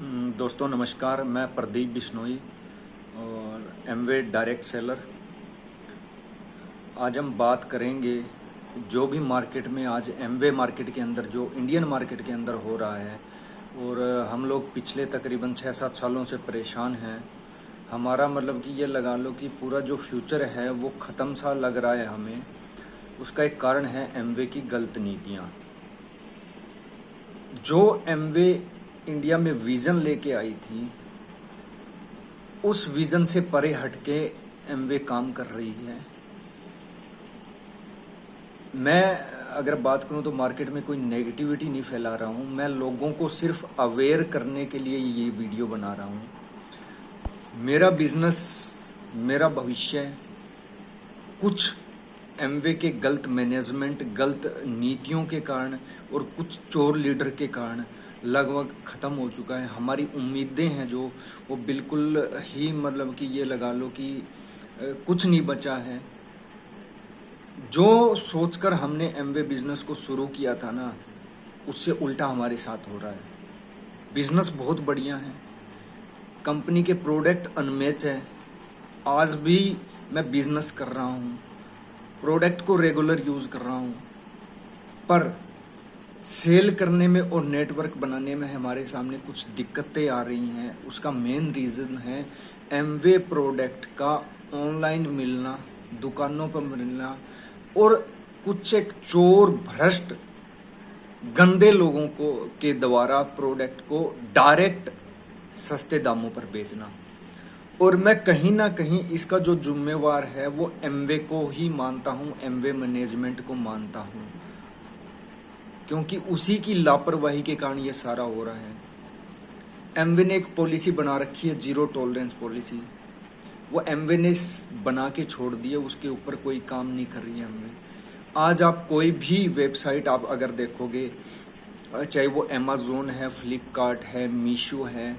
दोस्तों नमस्कार, मैं प्रदीप बिश्नोई और एमवे डायरेक्ट सेलर। आज हम बात करेंगे जो भी मार्केट में आज एमवे मार्केट के अंदर जो इंडियन मार्केट के अंदर हो रहा है, और हम लोग पिछले तकरीबन 6-7 सालों से परेशान हैं। हमारा मतलब कि ये लगा लो कि पूरा जो फ्यूचर है वो ख़त्म सा लग रहा है हमें। उसका एक कारण है एमवे की गलत नीतियाँ। जो एमवे इंडिया में विज़न लेके आई थी, उस विज़न से परे हटके एमवे काम कर रही है। मैं अगर बात करूं तो मार्केट में कोई नेगेटिविटी नहीं फैला रहा हूं, मैं लोगों को सिर्फ अवेयर करने के लिए ये वीडियो बना रहा हूं। मेरा बिजनेस, मेरा भविष्य कुछ एमवे के गलत मैनेजमेंट, गलत नीतियों के कारण और कुछ चोर लीडर के कारण लगभग ख़त्म हो चुका है। हमारी उम्मीदें हैं जो वो बिल्कुल ही मतलब कि ये लगा लो कि कुछ नहीं बचा है। जो सोचकर हमने एमवे बिजनेस को शुरू किया था ना, उससे उल्टा हमारे साथ हो रहा है। बिजनेस बहुत बढ़िया है, कंपनी के प्रोडक्ट अनमैच है। आज भी मैं बिजनेस कर रहा हूँ, प्रोडक्ट को रेगुलर यूज़ कर रहा हूँ, पर सेल करने में और नेटवर्क बनाने में हमारे सामने कुछ दिक्कतें आ रही हैं। उसका मेन रीज़न है एमवे प्रोडक्ट का ऑनलाइन मिलना, दुकानों पर मिलना, और कुछ एक चोर भ्रष्ट गंदे लोगों को के द्वारा प्रोडक्ट को डायरेक्ट सस्ते दामों पर बेचना। और मैं कहीं ना कहीं इसका जो जिम्मेवार है वो एमवे को ही मानता हूँ, एमवे मैनेजमेंट को मानता हूँ, क्योंकि उसी की लापरवाही के कारण ये सारा हो रहा है। एमवे ने एक पॉलिसी बना रखी है, जीरो टॉलरेंस पॉलिसी। वो एमवे ने बना के छोड़ दी है, उसके ऊपर कोई काम नहीं कर रही है एमवे। आज आप कोई भी वेबसाइट आप अगर देखोगे, चाहे वो अमेज़न है, फ्लिपकार्ट है, मीशो है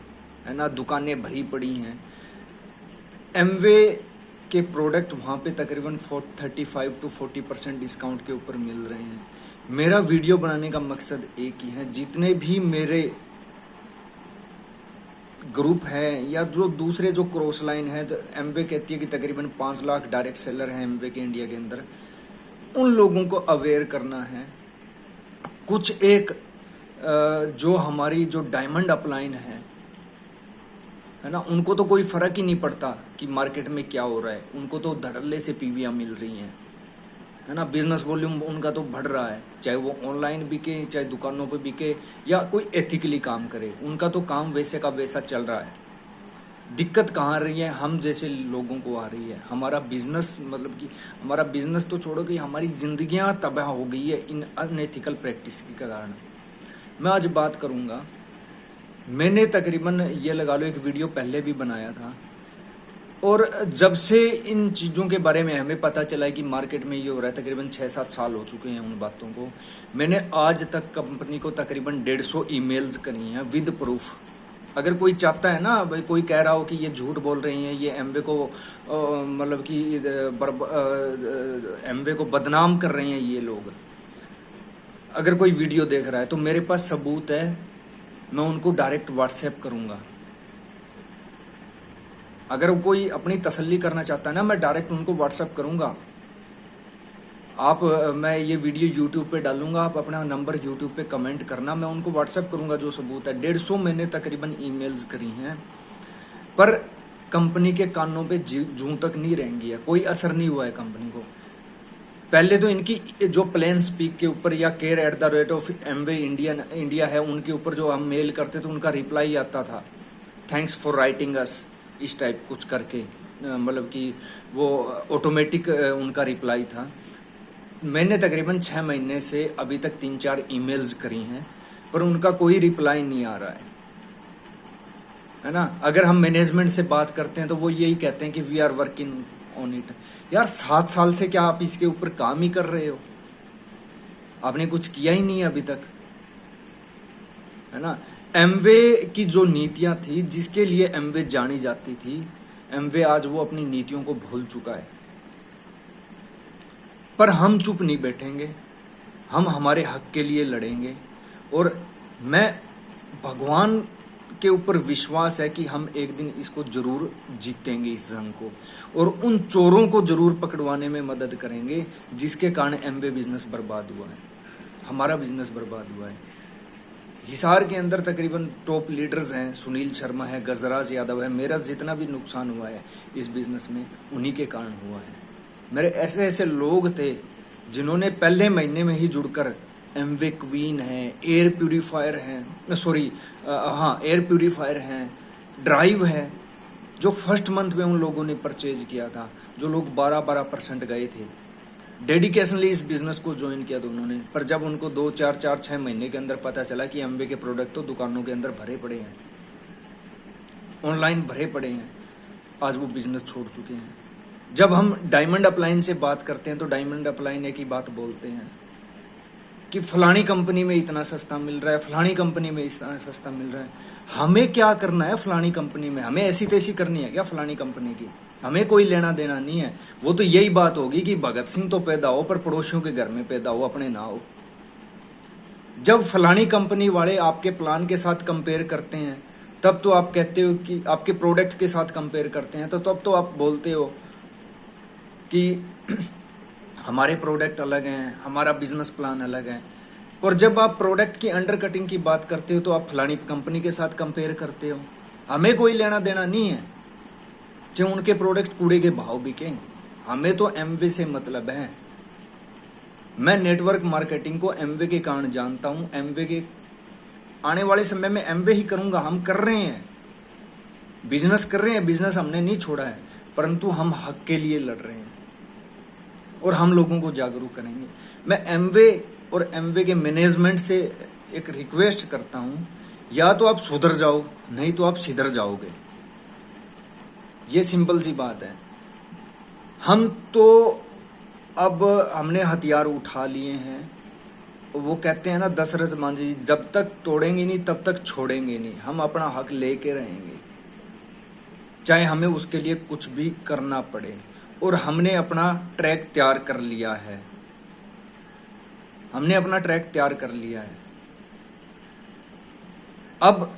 ना, दुकानें भरी पड़ी हैं। एमवे के प्रोडक्ट वहाँ पे तकरीबन 35 to 40% डिस्काउंट के ऊपर मिल रहे हैं। मेरा वीडियो बनाने का मकसद एक ही है, जितने भी मेरे ग्रुप है या जो दूसरे जो क्रॉस लाइन है, तो एमवे कहती है कि तकरीबन 5 लाख डायरेक्ट सेलर हैं एमवे के इंडिया के अंदर, उन लोगों को अवेयर करना है। कुछ एक जो हमारी जो डायमंड अपलाइन है ना, उनको तो कोई फर्क ही नहीं पड़ता कि मार्केट में क्या हो रहा है। उनको तो धड़ल्ले से पीवियाँ मिल रही हैं, है ना। बिजनेस वॉल्यूम उनका तो बढ़ रहा है, चाहे वो ऑनलाइन बिके, चाहे दुकानों पे बिके, या कोई एथिकली काम करे, उनका तो काम वैसे का वैसा चल रहा है। दिक्कत कहाँ आ रही है? हम जैसे लोगों को आ रही है। हमारा बिजनेस मतलब कि हमारा बिजनेस तो छोड़ो कि हमारी जिंदगियां तबाह हो गई है इन अनएथिकल प्रैक्टिस के कारण। मैं आज बात करूँगा, मैंने तकरीबन ये लगा लो एक वीडियो पहले भी बनाया था, और जब से इन चीज़ों के बारे में हमें पता चला है कि मार्केट में ये हो रहा है, तकरीबन 6-7 साल हो चुके हैं उन बातों को। मैंने आज तक कंपनी को तकरीबन 150 ईमेल्स करी हैं विद प्रूफ। अगर कोई चाहता है ना, भाई कोई कह रहा हो कि ये झूठ बोल रही हैं, ये एमवे को मतलब कि एमवे को बदनाम कर रहे हैं ये लोग, अगर कोई वीडियो देख रहा है तो मेरे पास सबूत है, मैं उनको डायरेक्ट व्हाट्सएप करूँगा। अगर कोई अपनी तसल्ली करना चाहता है ना, मैं डायरेक्ट उनको व्हाट्सएप करूँगा। मैं ये वीडियो यूट्यूब पे डालूंगा, आप अपना नंबर यूट्यूब पे कमेंट करना, मैं उनको व्हाट्सएप करूँगा जो सबूत है। 150 मैंने तकरीबन ईमेल्स करी हैं, पर कंपनी के कानों पे जूं तक नहीं रहेंगी है, कोई असर नहीं हुआ है कंपनी को। पहले तो इनकी जो प्लेन स्पीक के ऊपर या care@mve इंडिया है, उनके ऊपर जो हम मेल करते तो उनका रिप्लाई आता था, थैंक्स फॉर राइटिंग अस, इस टाइप कुछ करके, मतलब कि वो ऑटोमेटिक उनका रिप्लाई था। मैंने तकरीबन 6 महीने से अभी तक 3-4 ईमेल्स करी हैं, पर उनका कोई रिप्लाई नहीं आ रहा है ना। अगर हम मैनेजमेंट से बात करते हैं तो वो यही कहते हैं कि we are working on it. यार 7 साल से क्या आप इसके ऊपर काम ही कर रहे हो? आपने कुछ किया ही नहीं अभी तक, है ना। एमवे की जो नीतियां थी, जिसके लिए एमवे जानी जाती थी, एमवे आज वो अपनी नीतियों को भूल चुका है। पर हम चुप नहीं बैठेंगे, हम हमारे हक के लिए लड़ेंगे। और मैं भगवान के ऊपर विश्वास है कि हम एक दिन इसको जरूर जीतेंगे, इस जंग को, और उन चोरों को जरूर पकड़वाने में मदद करेंगे जिसके कारण एमवे बिजनेस बर्बाद हुआ है, हमारा बिजनेस बर्बाद हुआ है। हिसार के अंदर तकरीबन टॉप लीडर्स हैं, सुनील शर्मा है, गजराज यादव है। मेरा जितना भी नुकसान हुआ है इस बिजनेस में उन्हीं के कारण हुआ है। मेरे ऐसे ऐसे लोग थे जिन्होंने पहले महीने में ही जुड़कर एमवे क्वीन है, एयर प्यूरीफायर है, एयर प्यूरीफायर है, ड्राइव है, जो फर्स्ट मंथ में उन लोगों ने परचेज किया था, जो लोग 12% गए थे, डेडिकेशनली इस बिजनेस को ज्वाइन किया था उन्होंने। पर जब उनको 2, 4, 6 महीने के अंदर पता चला कि एमवे के प्रोडक्ट तो दुकानों के अंदर भरे पड़े हैं, ऑनलाइन भरे पड़े हैं, आज वो बिजनेस छोड़ चुके हैं। जब हम डायमंड अपलाइन से बात करते हैं तो डायमंड अपलाइन एक ही बात बोलते हैं कि फलानी कंपनी में इतना सस्ता मिल रहा है, फलानी कंपनी में इतना सस्ता मिल रहा है। हमें क्या करना है फलानी कंपनी में? हमें ऐसी तैसी करनी है क्या फलानी कंपनी की? हमें कोई लेना देना नहीं है। वो तो यही बात होगी कि भगत सिंह तो पैदा हो पर पड़ोसियों के घर में पैदा हो, अपने ना हो। जब फलानी कंपनी वाले आपके प्लान के साथ कंपेयर करते हैं तब तो आप कहते हो कि आपके प्रोडक्ट के साथ कंपेयर करते हैं तो तब तो आप बोलते हो कि हमारे प्रोडक्ट अलग हैं, हमारा बिजनेस प्लान अलग है। और जब आप प्रोडक्ट की अंडर कटिंग की बात करते हो तो आप फलानी कंपनी के साथ कंपेयर करते हो। हमें कोई लेना देना नहीं है चाहे उनके प्रोडक्ट कूड़े के भाव बिके, हमें तो एमवे से मतलब है। मैं नेटवर्क मार्केटिंग को एमवे के कारण जानता हूं, एमवे के आने वाले समय में एमवे ही करूंगा। हम कर रहे हैं, बिजनेस कर रहे हैं, बिजनेस हमने नहीं छोड़ा है, परंतु हम हक के लिए लड़ रहे हैं और हम लोगों को जागरूक करेंगे। मैं एमवे और एमवे के मैनेजमेंट से एक रिक्वेस्ट करता हूं, या तो आप सुधर जाओ नहीं तो आप सिधर जाओगे। ये सिंपल सी बात है। हम तो अब हमने हथियार उठा लिए हैं। वो कहते हैं ना दशरथ मांझी, जब तक तोड़ेंगे नहीं तब तक छोड़ेंगे नहीं। हम अपना हक लेके रहेंगे, चाहे हमें उसके लिए कुछ भी करना पड़े। और हमने अपना ट्रैक तैयार कर लिया है, हमने अपना ट्रैक तैयार कर लिया है। अब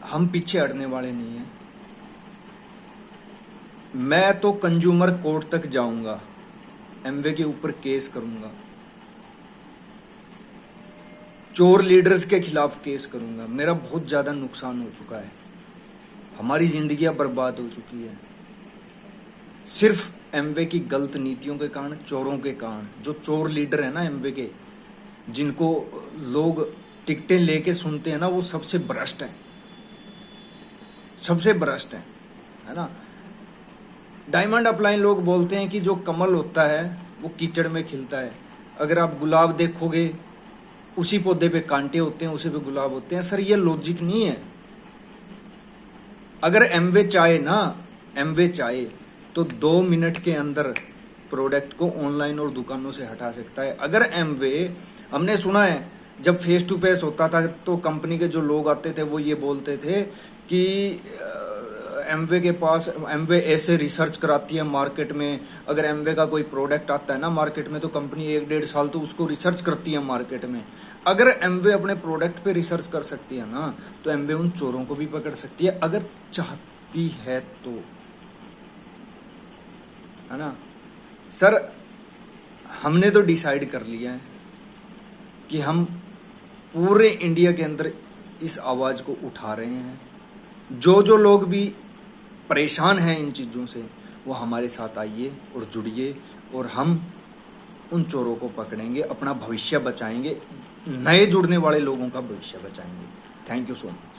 हम पीछे हटने वाले नहीं हैं। मैं तो कंज्यूमर कोर्ट तक जाऊंगा, एमवे के ऊपर केस करूंगा, चोर लीडर्स के खिलाफ केस करूंगा। मेरा बहुत ज्यादा नुकसान हो चुका है, हमारी जिंदगियां बर्बाद हो चुकी है सिर्फ एमवे की गलत नीतियों के कारण, चोरों के कारण। जो चोर लीडर है ना एमवे के, जिनको लोग टिकटें लेके सुनते हैं ना, वो सबसे भ्रष्ट है, सबसे भ्रष्ट है ना। डायमंड अपलाइन लोग बोलते हैं कि जो कमल होता है वो कीचड़ में खिलता है। अगर आप गुलाब देखोगे उसी पौधे पे कांटे होते हैं, उसी पे गुलाब होते हैं। सर ये लॉजिक नहीं है। अगर एमवे चाहे ना, एमवे चाहे तो 2 मिनट के अंदर प्रोडक्ट को ऑनलाइन और दुकानों से हटा सकता है। अगर एमवे, हमने सुना है जब फेस टू फेस होता था तो कंपनी के जो लोग आते थे वो ये बोलते थे कि एमवे के पास, एमवे ऐसे रिसर्च कराती है मार्केट में। अगर एमवे का कोई प्रोडक्ट आता है ना मार्केट में तो कंपनी 1-1.5 साल तो उसको रिसर्च करती है मार्केट में। अगर एमवे अपने प्रोडक्ट पे रिसर्च कर सकती है ना तो एमवे उन चोरों को भी पकड़ सकती है, अगर चाहती है तो, है ना। सर हमने तो डिसाइड कर लिया है कि हम पूरे इंडिया के अंदर इस आवाज को उठा रहे हैं। जो लोग भी परेशान हैं इन चीज़ों से वो हमारे साथ आइए और जुड़िए और हम उन चोरों को पकड़ेंगे, अपना भविष्य बचाएंगे, नए जुड़ने वाले लोगों का भविष्य बचाएंगे। Thank you so much.